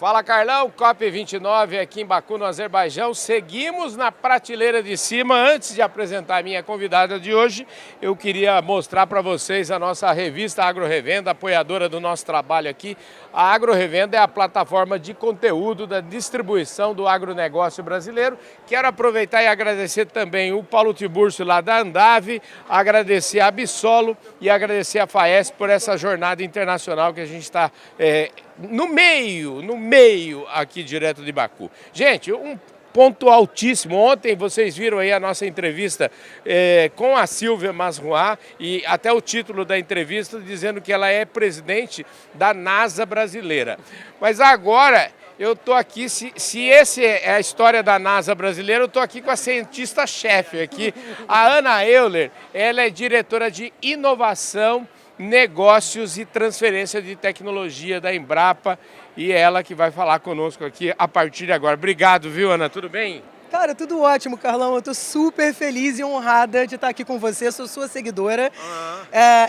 Fala Carlão, COP29 aqui em Baku, no Azerbaijão. Seguimos na prateleira de cima. Antes de apresentar a minha convidada de hoje, eu queria mostrar para vocês a nossa revista AgroRevenda, apoiadora do nosso trabalho aqui. A AgroRevenda é a plataforma de conteúdo da distribuição do agronegócio brasileiro. Quero aproveitar e agradecer também o Paulo Tiburcio lá da Andave, agradecer a Bissolo e agradecer a FAESP por essa jornada internacional que a gente está no meio aqui direto de Baku. Gente, um ponto altíssimo. Ontem vocês viram aí a nossa entrevista com a Silvia Masruá e até o título da entrevista dizendo que ela é presidente da NASA brasileira. Mas agora eu estou aqui, se essa é a história da NASA brasileira, eu estou aqui com a cientista-chefe aqui, a Ana Euler. Ela é diretora de inovação, negócios e transferência de tecnologia da Embrapa e ela que vai falar conosco aqui a partir de agora. Obrigado, viu, Ana? Tudo bem? Cara, tudo ótimo, Carlão. Eu estou super feliz e honrada de estar aqui com você. Sou sua seguidora.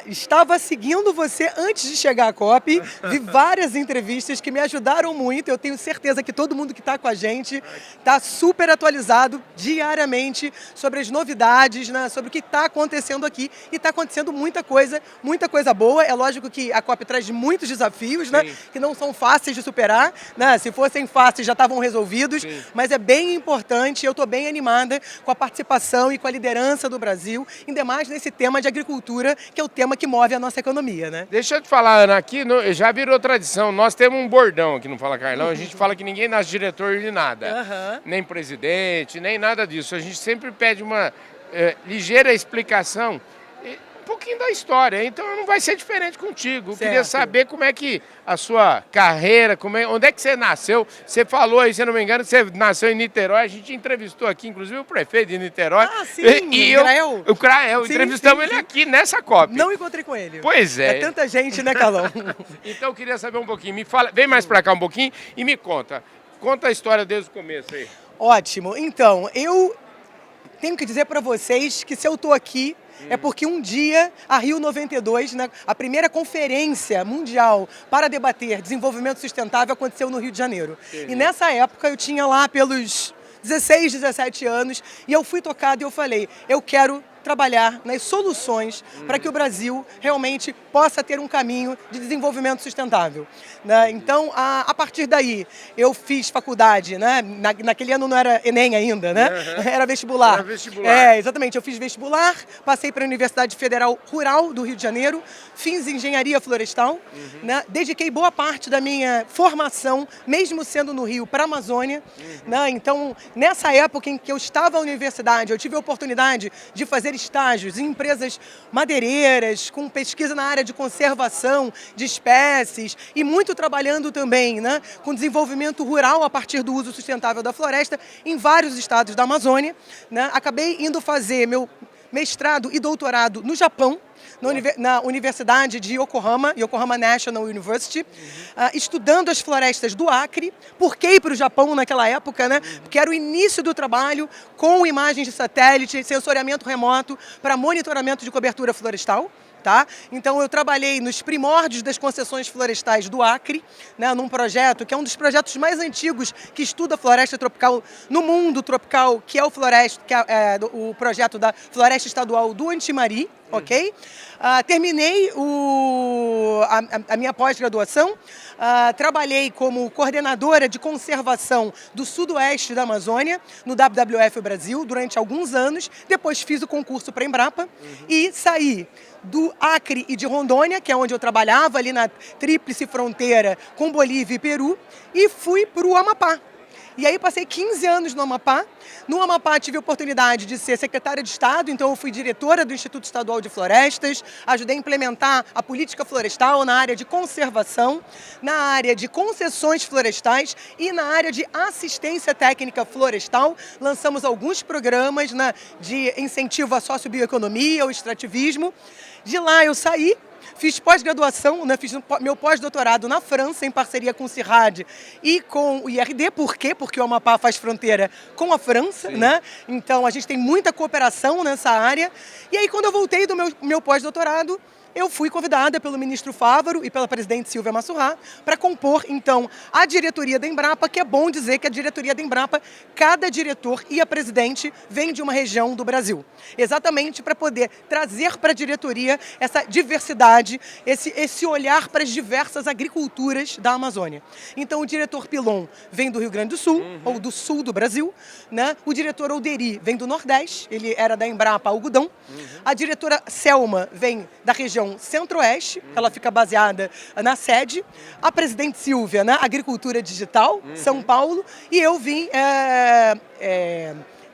Estava seguindo você antes de chegar à COP. Vi várias entrevistas que me ajudaram muito. Eu tenho certeza que todo mundo que está com a gente está super atualizado diariamente sobre as novidades, né, sobre o que está acontecendo aqui. E está acontecendo muita coisa boa. É lógico que a COP traz muitos desafios, né, que não são fáceis de superar, né? Se fossem fáceis já estavam resolvidos. Sim. Mas é bem importante. Eu estou bem animada com a participação e com a liderança do Brasil, ainda mais nesse tema de agricultura, que é o tema que move a nossa economia, né? Deixa eu te falar, Ana, aqui já virou tradição, nós temos um bordão aqui no Fala Carlão, a gente fala que ninguém nasce diretor de nada, nem presidente, nem nada disso, a gente sempre pede uma ligeira explicação, um pouquinho da história, então não vai ser diferente contigo. Eu queria saber como é que a sua carreira, onde é que você nasceu? Você falou aí, se não me engano, você nasceu em Niterói, a gente entrevistou aqui, inclusive, o prefeito de Niterói. Ah, sim, o Crael. Entrevistamos ele aqui nessa COP. Não encontrei com ele. Pois é. É tanta gente, né, Carlão? Então eu queria saber um pouquinho, vem mais pra cá um pouquinho e me conta a história desde o começo aí. Ótimo, então, eu tenho que dizer para vocês que se eu estou aqui, é porque um dia a Rio 92, né, a primeira conferência mundial para debater desenvolvimento sustentável, aconteceu no Rio de Janeiro. E nessa época eu tinha lá pelos 16, 17 anos e eu fui tocado e eu falei, eu quero trabalhar nas soluções para que o Brasil realmente possa ter um caminho de desenvolvimento sustentável, né? Então, a partir daí, eu fiz faculdade, né? Naquele ano não era Enem ainda, né? Era vestibular. Era vestibular. Exatamente. Eu fiz vestibular, passei para a Universidade Federal Rural do Rio de Janeiro, fiz engenharia florestal, né? Dediquei boa parte da minha formação, mesmo sendo no Rio, para a Amazônia, né? Então, nessa época em que eu estava na universidade, eu tive a oportunidade de fazer estágios em empresas madeireiras, com pesquisa na área de conservação de espécies e muito trabalhando também, né, com desenvolvimento rural a partir do uso sustentável da floresta em vários estados da Amazônia, né. Acabei indo fazer meu mestrado e doutorado no Japão, na Universidade de Yokohama National University, estudando as florestas do Acre. Por que ir para o Japão naquela época, né? Porque era o início do trabalho com imagens de satélite, sensoriamento remoto para monitoramento de cobertura florestal. Tá? Então eu trabalhei nos primórdios das concessões florestais do Acre, né, num projeto que é um dos projetos mais antigos que estuda a floresta tropical no mundo tropical, que é o projeto da Floresta Estadual do Antimari, ok? Terminei a minha pós-graduação, trabalhei como coordenadora de conservação do sudoeste da Amazônia, no WWF Brasil, durante alguns anos. Depois fiz o concurso para a Embrapa e saí do Acre e de Rondônia, que é onde eu trabalhava, ali na tríplice fronteira com Bolívia e Peru, e fui para o Amapá. E aí passei 15 anos no Amapá. No Amapá tive a oportunidade de ser secretária de Estado, então eu fui diretora do Instituto Estadual de Florestas, ajudei a implementar a política florestal na área de conservação, na área de concessões florestais e na área de assistência técnica florestal. Lançamos alguns programas, né, de incentivo à sociobioeconomia, ao extrativismo. De lá eu saí. Fiz pós-graduação, né, fiz meu pós-doutorado na França, em parceria com o CIRAD e com o IRD. Por quê? Porque o Amapá faz fronteira com a França, né? Então a gente tem muita cooperação nessa área. E aí quando eu voltei do meu pós-doutorado, eu fui convidada pelo ministro Fávaro e pela presidente Silvia Massurrá para compor, então, a diretoria da Embrapa, que é bom dizer que a diretoria da Embrapa, cada diretor e a presidente vem de uma região do Brasil. Exatamente para poder trazer para a diretoria essa diversidade, esse olhar para as diversas agriculturas da Amazônia. Então, o diretor Pilon vem do Rio Grande do Sul, ou do sul do Brasil, né? O diretor Olderi vem do Nordeste, ele era da Embrapa Algodão. A diretora Selma vem da região Centro-Oeste, ela fica baseada na sede. A presidente Silvia, né? Agricultura Digital, São Paulo. E eu vim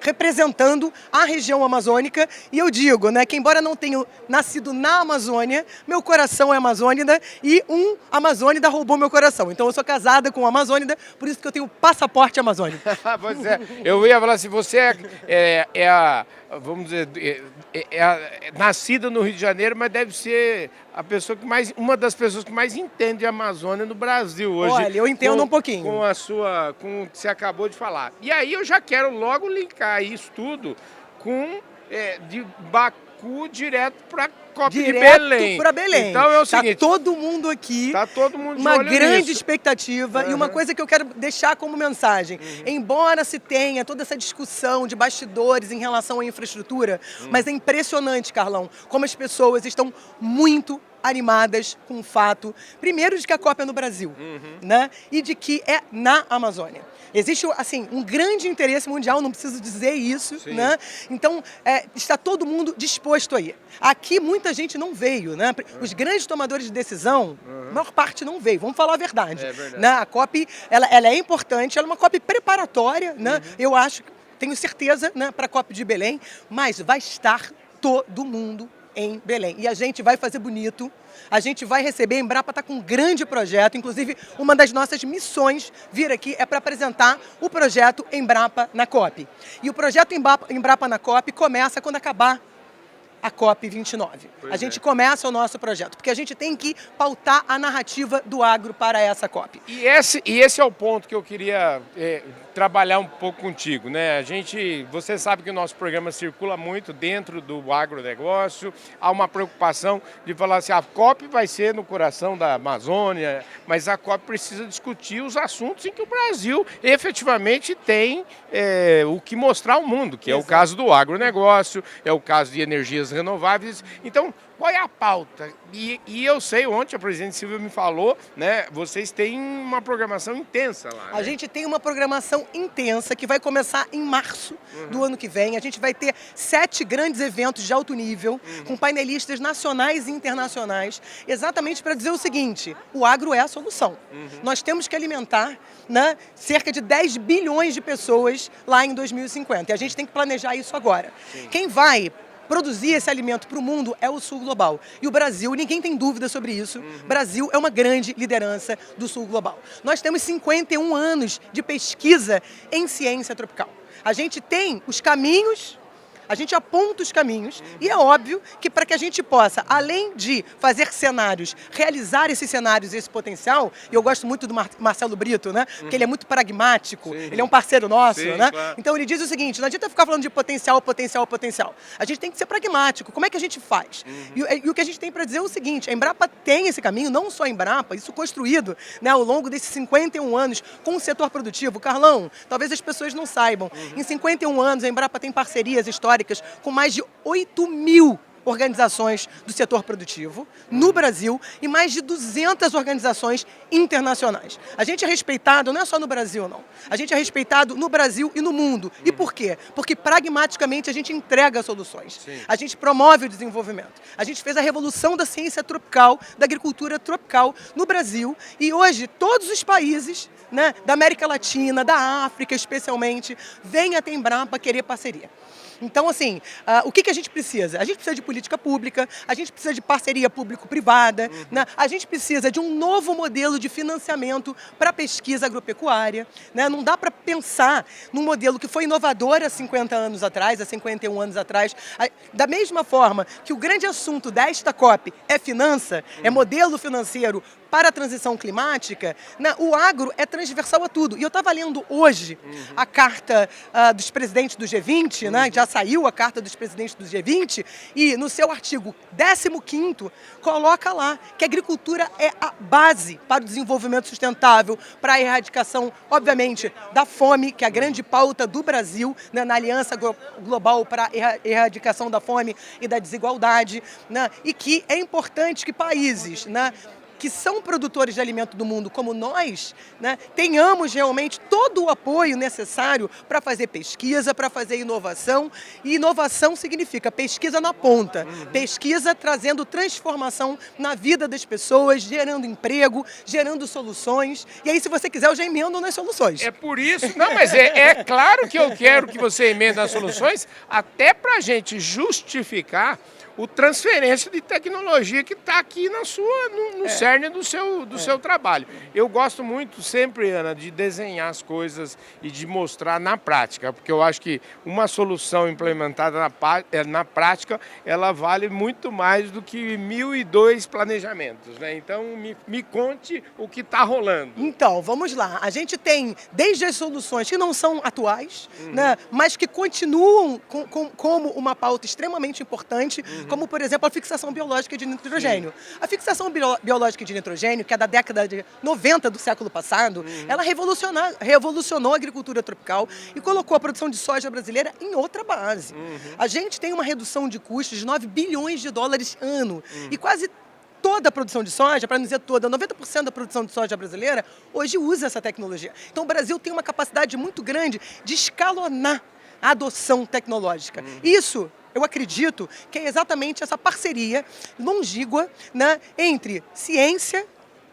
representando a região amazônica, e eu digo, né, que embora não tenha nascido na Amazônia, meu coração é amazônida e um amazônida roubou meu coração. Então eu sou casada com um amazônida, por isso que eu tenho passaporte amazônico. Pois é, eu ia falar assim, você vamos dizer, nascida no Rio de Janeiro, mas deve ser uma das pessoas que mais entende a Amazônia no Brasil hoje. Olha, eu entendo um pouquinho. Com o que você acabou de falar. E aí eu já quero logo linkar isso tudo de Baku direto para COP de Belém. Direto para Belém. Então é o seguinte... Tá todo mundo aqui. Tá todo mundo de uma olho grande nisso. expectativa. E uma coisa que eu quero deixar como mensagem. Embora se tenha toda essa discussão de bastidores em relação à infraestrutura, mas é impressionante, Carlão, como as pessoas estão muito animadas com o fato, primeiro, de que a COP é no Brasil, né? E de que é na Amazônia. Existe, assim, um grande interesse mundial, não preciso dizer isso, né? Então, está todo mundo disposto a ir. Aqui, muita gente não veio, né? Os grandes tomadores de decisão, a maior parte não veio, vamos falar a verdade. É verdade. Né? A COP, ela é importante, ela é uma COP preparatória, né? Eu acho, tenho certeza, né, para a COP de Belém, mas vai estar todo mundo em Belém. E a gente vai fazer bonito, a gente vai receber, a Embrapa está com um grande projeto, inclusive uma das nossas missões vir aqui é para apresentar o projeto Embrapa na COP. E o projeto Embrapa na COP começa quando acabar a COP29. A gente começa o nosso projeto, porque a gente tem que pautar a narrativa do agro para essa COP. E esse é o ponto que eu queria trabalhar um pouco contigo, né? Você sabe que o nosso programa circula muito dentro do agronegócio, há uma preocupação de falar assim, a COP vai ser no coração da Amazônia, mas a COP precisa discutir os assuntos em que o Brasil efetivamente tem o que mostrar ao mundo, que é o caso do agronegócio, é o caso de energias renováveis. Então, qual é a pauta? E eu sei, ontem a presidente Silvia me falou, né? Vocês têm uma programação intensa lá. A gente tem uma programação intensa que vai começar em março do ano que vem. A gente vai ter 7 grandes eventos de alto nível, com painelistas nacionais e internacionais, exatamente para dizer o seguinte: o agro é a solução. Nós temos que alimentar, né, cerca de 10 bilhões de pessoas lá em 2050. E a gente tem que planejar isso agora. Quem vai produzir esse alimento para o mundo é o sul global. E o Brasil, ninguém tem dúvida sobre isso, o Brasil é uma grande liderança do sul global. Nós temos 51 anos de pesquisa em ciência tropical. A gente tem os caminhos, a gente aponta os caminhos, e é óbvio que para que a gente possa, além de fazer cenários, realizar esses cenários e esse potencial, e eu gosto muito do Marcelo Brito, né? Porque ele é muito pragmático, ele é um parceiro nosso, né? Claro. Então ele diz o seguinte: não adianta ficar falando de potencial, potencial, potencial. A gente tem que ser pragmático. Como é que a gente faz? E o que a gente tem para dizer é o seguinte: a Embrapa tem esse caminho, não só a Embrapa, isso construído, né, ao longo desses 51 anos com o setor produtivo. Carlão, talvez as pessoas não saibam, em 51 anos a Embrapa tem parcerias históricas com mais de 8.000 organizações do setor produtivo no Brasil e mais de 200 organizações internacionais. A gente é respeitado não é só no Brasil, não. A gente é respeitado no Brasil e no mundo. E por quê? Porque pragmaticamente a gente entrega soluções. A gente promove o desenvolvimento. A gente fez a revolução da ciência tropical, da agricultura tropical no Brasil, e hoje todos os países, né, da América Latina, da África especialmente, vêm até a Embrapa querer parceria. Então, assim, o que a gente precisa? A gente precisa de política pública, a gente precisa de parceria público-privada, né? A gente precisa de um novo modelo de financiamento para a pesquisa agropecuária, né? Não dá para pensar num modelo que foi inovador há 50 anos atrás, há 51 anos atrás. Da mesma forma que o grande assunto desta COP é finança, é modelo financeiro para a transição climática, né, o agro é transversal a tudo. E eu estava lendo hoje a carta dos presidentes do G20, né, já saiu a carta dos presidentes do G20, e no seu artigo 15º coloca lá que a agricultura é a base para o desenvolvimento sustentável, para a erradicação, obviamente, da fome, que é a grande pauta do Brasil, né, na Aliança Global para a Erradicação da Fome e da Desigualdade, né, e que é importante que países, né, que são produtores de alimento do mundo, como nós, né, tenhamos realmente todo o apoio necessário para fazer pesquisa, para fazer inovação. E inovação significa pesquisa na ponta, pesquisa trazendo transformação na vida das pessoas, gerando emprego, gerando soluções. E aí, se você quiser, eu já emendo nas soluções. É por isso, não, mas é claro que eu quero que você emende nas soluções, até para a gente justificar o transferência de tecnologia que está aqui no cerne do seu trabalho. Eu gosto muito sempre, Ana, de desenhar as coisas e de mostrar na prática, porque eu acho que uma solução implementada na prática, ela vale muito mais do que 1002 planejamentos, né? Então, me conte o que está rolando. Então, vamos lá. A gente tem desde as soluções que não são atuais, né, mas que continuam como uma pauta extremamente importante, como, por exemplo, a fixação biológica de nitrogênio. A fixação biológica de nitrogênio, que é da década de 90 do século passado, ela revolucionou a agricultura tropical e colocou a produção de soja brasileira em outra base. A gente tem uma redução de custos de 9 bilhões de dólares ano e quase toda a produção de soja, para não dizer toda, 90% da produção de soja brasileira hoje usa essa tecnologia. Então o Brasil tem uma capacidade muito grande de escalonar a adoção tecnológica. Isso, eu acredito, que é exatamente essa parceria longínqua, né, entre ciência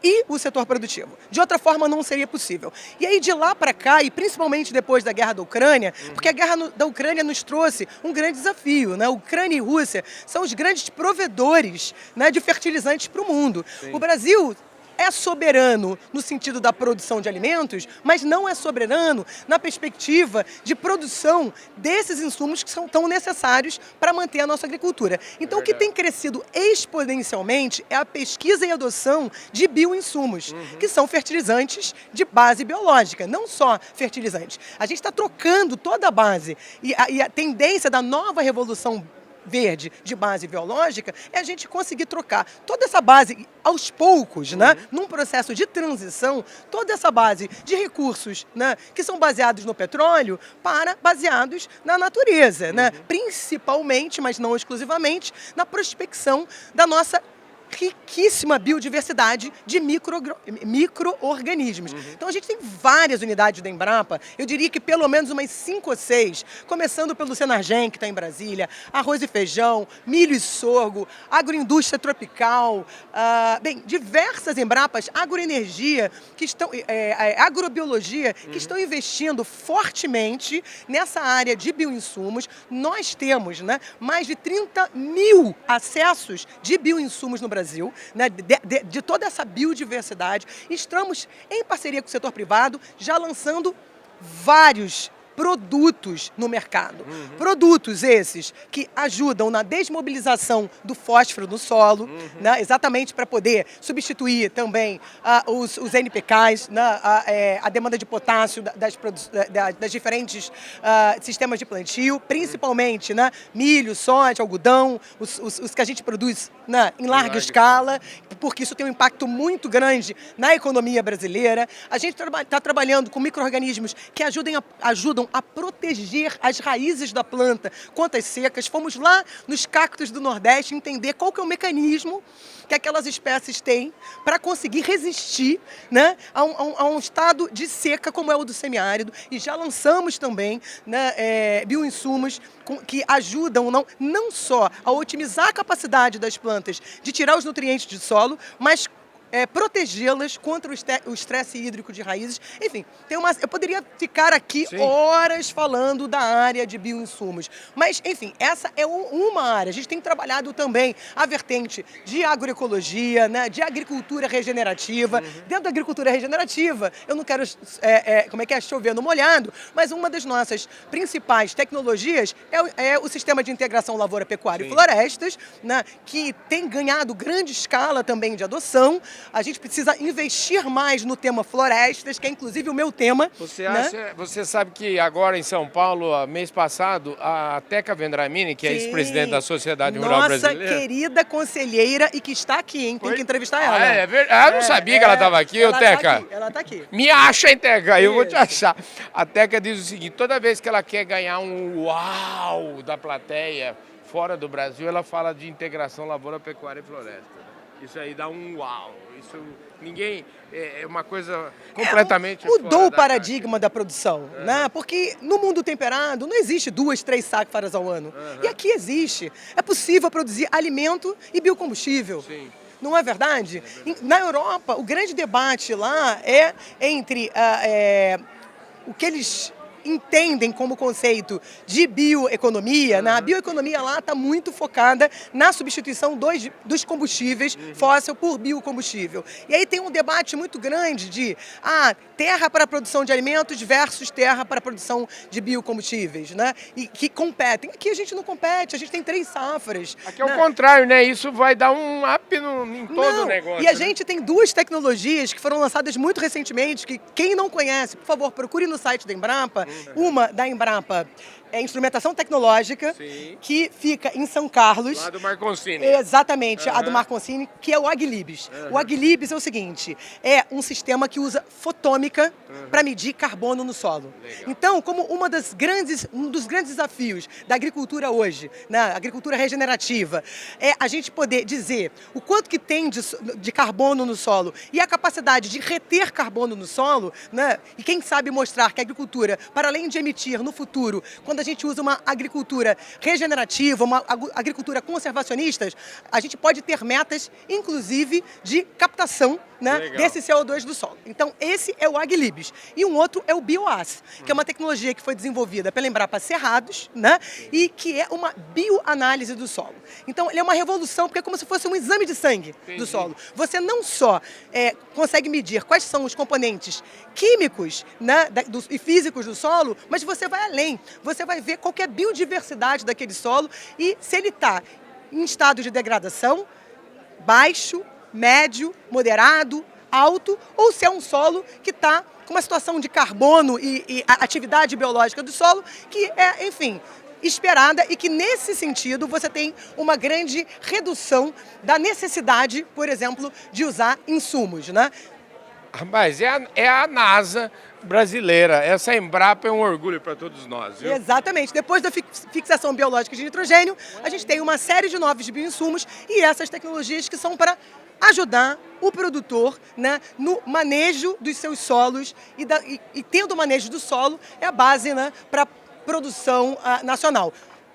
e o setor produtivo. De outra forma, não seria possível. E aí, de lá para cá, e principalmente depois da guerra da Ucrânia, porque a guerra da Ucrânia nos trouxe um grande desafio, né? Ucrânia e Rússia são os grandes provedores, né, de fertilizantes para o mundo. Sim. O Brasil é soberano no sentido da produção de alimentos, mas não é soberano na perspectiva de produção desses insumos que são tão necessários para manter a nossa agricultura. Então, o que tem crescido exponencialmente é a pesquisa e adoção de bioinsumos, que são fertilizantes de base biológica, não só fertilizantes. A gente está trocando toda a base e a tendência da nova revolução verde de base biológica é a gente conseguir trocar toda essa base aos poucos, né, num processo de transição, toda essa base de recursos, né, que são baseados no petróleo para baseados na natureza, né, principalmente, mas não exclusivamente, na prospecção da nossa riquíssima biodiversidade de micro-organismos. Então a gente tem várias unidades da Embrapa, eu diria que pelo menos umas 5 ou 6, começando pelo Senargem, que está em Brasília, arroz e feijão, milho e sorgo, agroindústria tropical, diversas Embrapas, agroenergia, que estão, agrobiologia, que estão investindo fortemente nessa área de bioinsumos. Nós temos, né, mais de 30 mil acessos de bioinsumos no Brasil, né, de toda essa biodiversidade. Estamos em parceria com o setor privado, já lançando vários produtos no mercado. Produtos esses que ajudam na desmobilização do fósforo no solo, né, exatamente para poder substituir também os NPKs, né, a demanda de potássio das diferentes sistemas de plantio, principalmente, né, milho, soja, algodão, os que a gente produz, né, em larga escala, porque isso tem um impacto muito grande na economia brasileira. A gente está trabalhando com micro-organismos que ajudam a proteger as raízes da planta contra as secas. Fomos lá nos cactos do Nordeste entender qual que é o mecanismo que aquelas espécies têm para conseguir resistir, né, a um estado de seca como é o do semiárido. E já lançamos também, né, bioinsumos que ajudam não só a otimizar a capacidade das plantas de tirar os nutrientes do solo, mas protegê-las contra o estresse hídrico de raízes. Enfim, eu poderia ficar aqui horas falando da área de bioinsumos. Mas, enfim, essa é uma área. A gente tem trabalhado também a vertente de agroecologia, né, de agricultura regenerativa. Dentro da agricultura regenerativa, eu não quero chover no molhado, mas uma das nossas principais tecnologias é o sistema de integração lavoura, pecuária e florestas, né, que tem ganhado grande escala também de adoção, A gente precisa investir mais no tema florestas, que é inclusive o meu tema. Você sabe que agora em São Paulo, mês passado, a Teca Vendramini, que é ex-presidente da Sociedade Rural Brasileira... Nossa querida conselheira e que está aqui, hein? Tem que entrevistar ela. É verdade. Eu não sabia que ela estava aqui, Teca. Ela está aqui. Me acha, hein, Teca? Eu vou te achar. A Teca diz o seguinte, toda vez que ela quer ganhar um uau da plateia fora do Brasil, ela fala de integração lavoura, pecuária e floresta. Isso aí dá um uau. Isso ninguém... É uma coisa completamente mudou o paradigma da produção, né? Porque no mundo temperado não existe 2, 3 safras ao ano. E aqui existe. É possível produzir alimento e biocombustível. Sim. Não é verdade? Na Europa, o grande debate lá é entre o que eles entendem como conceito de bioeconomia, né? A bioeconomia lá está muito focada na substituição dos combustíveis fóssil por biocombustível. E aí tem um debate muito grande de terra para a produção de alimentos versus terra para a produção de biocombustíveis, né? E que competem. Aqui a gente não compete, a gente tem 3 safras. Aqui é o contrário, né? Isso vai dar um up em todo o negócio. E a gente tem 2 tecnologias que foram lançadas muito recentemente, que quem não conhece, por favor, procure no site da Embrapa. Uma da Embrapa é instrumentação tecnológica, sim, que fica em São Carlos. Lá do Marconcini. Exatamente, a do Marconcini, que é o Aglibis. O Aglibis é o seguinte, é um sistema que usa fotômica para medir carbono no solo. Legal. Então, como um dos grandes desafios da agricultura hoje, na agricultura regenerativa, é a gente poder dizer o quanto que tem de carbono no solo e a capacidade de reter carbono no solo, né? E quem sabe mostrar que a agricultura, para além de emitir no futuro, quando a gente usa uma agricultura regenerativa, uma agricultura conservacionista, a gente pode ter metas, inclusive, de captação, né, desse CO2 do solo. Então, esse é o Aglibis. E um outro é o BioAS, que é uma tecnologia que foi desenvolvida pela Embrapa Cerrados, né, e que é uma bioanálise do solo. Então, ele é uma revolução, porque é como se fosse um exame de sangue do solo. Você não só consegue medir quais são os componentes químicos, né, e físicos do solo, mas você vai além. Você vai ver qual que é a biodiversidade daquele solo e se ele está em estado de degradação, baixo, médio, moderado, alto, ou se é um solo que está com uma situação de carbono e a atividade biológica do solo que é, enfim, esperada e que, nesse sentido, você tem uma grande redução da necessidade, por exemplo, de usar insumos, né? Mas é a NASA brasileira. Essa Embrapa é um orgulho para todos nós, viu? Exatamente. Depois da fixação biológica de nitrogênio, a gente tem uma série de novos bioinsumos e essas tecnologias que são para ajudar o produtor, né, no manejo dos seus solos e tendo o manejo do solo é a base, né, para produção nacional.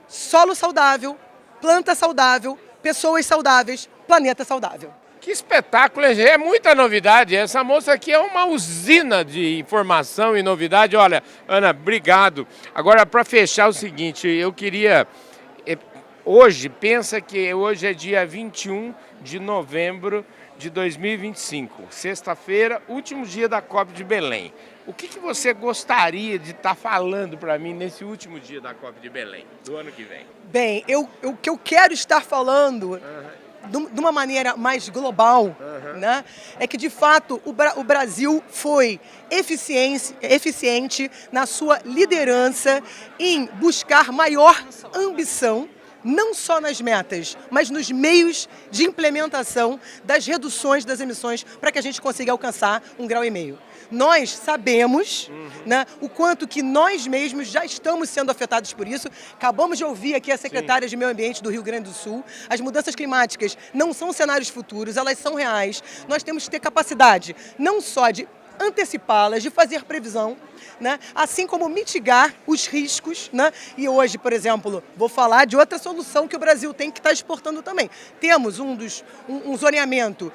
Solo saudável, planta saudável, pessoas saudáveis, planeta saudável. Que espetáculo, é muita novidade. Essa moça aqui é uma usina de informação e novidade. Olha, Ana, obrigado. Agora, para fechar o seguinte, eu queria... Hoje, pensa que hoje é dia 21 de novembro de 2025, sexta-feira, último dia da COP de Belém. O que você gostaria de estar falando para mim nesse último dia da COP de Belém, do ano que vem? Bem, o que eu quero estar falando... de uma maneira mais global, né, é que, de fato, o Brasil foi eficiente na sua liderança em buscar maior ambição, não só nas metas, mas nos meios de implementação das reduções das emissões para que a gente consiga alcançar 1,5 graus. Nós sabemos, né, o quanto que nós mesmos já estamos sendo afetados por isso. Acabamos de ouvir aqui a secretária de Meio Ambiente do Rio Grande do Sul. As mudanças climáticas não são cenários futuros, elas são reais. Nós temos que ter capacidade não só de antecipá-las, de fazer previsão, né? Assim como mitigar os riscos, né? E hoje, por exemplo, vou falar de outra solução que o Brasil tem que está exportando também. Temos um zoneamento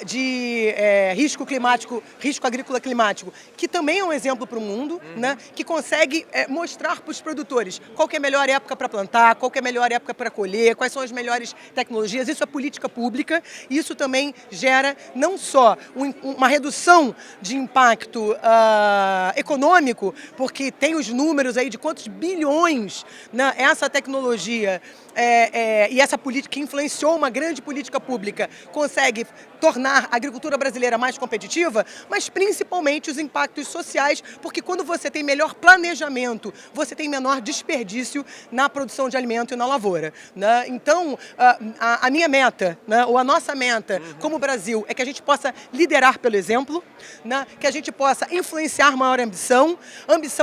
de risco climático, risco agrícola climático, que também é um exemplo para o mundo, né? Que consegue mostrar para os produtores qual que é a melhor época para plantar, qual que é a melhor época para colher, quais são as melhores tecnologias. Isso é política pública e isso também gera não só uma redução de impacto econômico, astronômico, porque tem os números aí de quantos bilhões, né, essa tecnologia e essa política que influenciou uma grande política pública consegue tornar a agricultura brasileira mais competitiva, mas principalmente os impactos sociais, porque quando você tem melhor planejamento, você tem menor desperdício na produção de alimento e na lavoura, né? Então, a minha meta, né, ou a nossa meta como Brasil é que a gente possa liderar pelo exemplo, né, que a gente possa influenciar maior ambição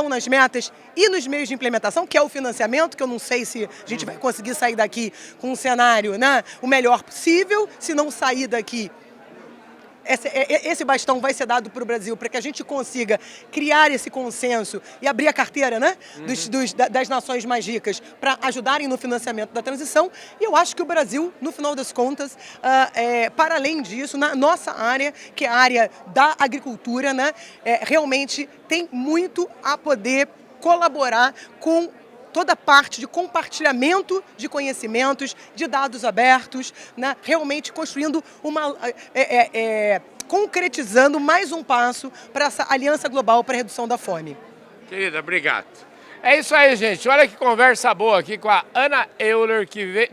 nas metas e nos meios de implementação, que é o financiamento, que eu não sei se a gente vai conseguir sair daqui com um cenário, né, o melhor possível. Se não sair daqui, esse bastão vai ser dado para o Brasil para que a gente consiga criar esse consenso e abrir a carteira, né, das nações mais ricas para ajudarem no financiamento da transição. E eu acho que o Brasil, no final das contas, para além disso, na nossa área, que é a área da agricultura, né, realmente tem muito a poder colaborar com toda a parte de compartilhamento de conhecimentos, de dados abertos, né? Realmente construindo concretizando mais um passo para essa aliança global para a redução da fome. Querida, obrigado. É isso aí, gente. Olha que conversa boa aqui com a Ana Euler, que veio,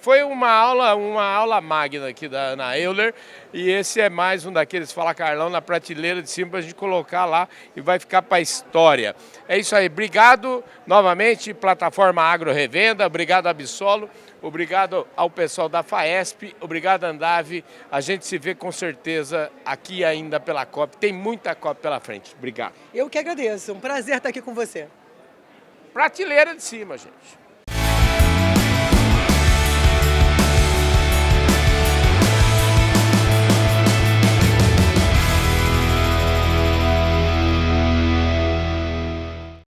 foi uma aula magna aqui da Ana Euler, e esse é mais um daqueles Fala Carlão na prateleira de cima para a gente colocar lá e vai ficar para a história. É isso aí. Obrigado novamente, Plataforma Agro Revenda, obrigado Absolo, obrigado ao pessoal da FAESP, obrigado Andave. A gente se vê com certeza aqui ainda pela COP. Tem muita COP pela frente. Obrigado. Eu que agradeço. Um prazer estar aqui com você. Prateleira de cima, gente.